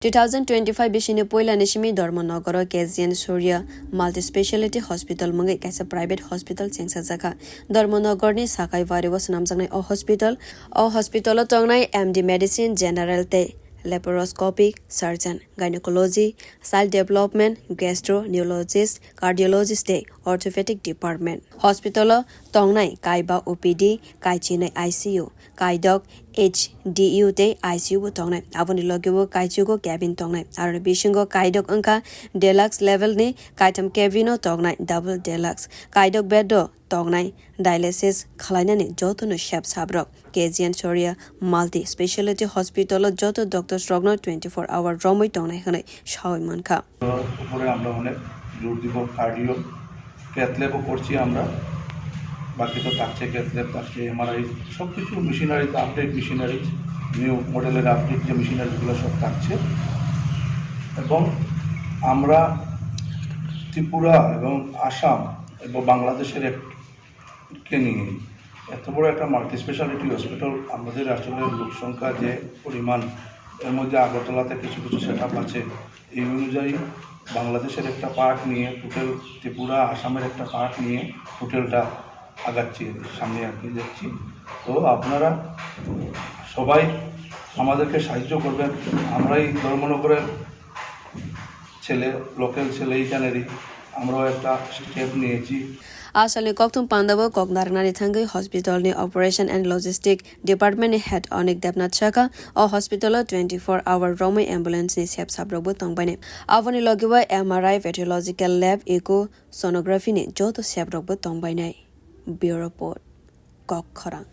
2025 bishine poila nishimi Dharmanagara KZN Surya Multi-Speciality Hospital mangai kaisa private hospital chengsa jaka Dharmanagar ni sakai variwas namjangnai o hospital tongnai MD Medicine General te laparoscopic surgeon gynecology child development gastroenterologist cardiologist te orthopedic department hospital tongnai kaiba OPD kaichinai ICU kaidok HDU te ICU bo tongnai aboni logebo kaichu go cabin tongnai aron bishingo kaidok angka deluxe level ni kaitam cabin o tongnai double deluxe kaidok bed do tongnai dialysis khalainani jotono shap sabrok KZN Surya Multi Speciality Hospital joto Dr. Strogno 24 hour romoi tongnai hanai shawai manka উপরে আমরা অনেক জোর দিব cardio ক্যাথল্যাবও করছি আমরা বাকি তো থাকছে ক্যাথল্যাব থাকছে এমআরআই সব কিছু মেশিনারিতে আপডেট মেশিনারি নিউ মডেলের আপডেট যে মেশিনারিগুলো সব থাকছে এবং আমরা ত্রিপুরা এবং আসাম এবং বাংলাদেশের কে নিয়ে এত বড় একটা মাল্টি স্পেশালিটি হসপিটাল আমাদের আসলে লোক সংখ্যা যে পরিমাণ এর মধ্যে আগরতলাতে কিছু কিছু সেট আপ আছে এই অনুযায়ী বাংলাদেশের একটা পার্ট নিয়ে টোটাল ত্রিপুরা আসামের একটা পার্ট নিয়ে টোটালটা আগাচ্ছি সামনে এগিয়ে যাচ্ছি তো আপনারা সবাই আমাদেরকে সাহায্য করবেন আমরা এই ধর্মনগরের ছেলে লোকাল ছেলে এইখানেরই আমরাও একটা স্টেপ নিয়েছি Asal koktum pandabo koknarnani thangai hospital ni operation and logistic department ni head onik depnat chaka o hospital 24 hour romai ambulance ni sep sabrobo tongbane avoni logiwa MRI radiological lab echo sonography ni joto sep robbo tongbainai bureau report kok khorang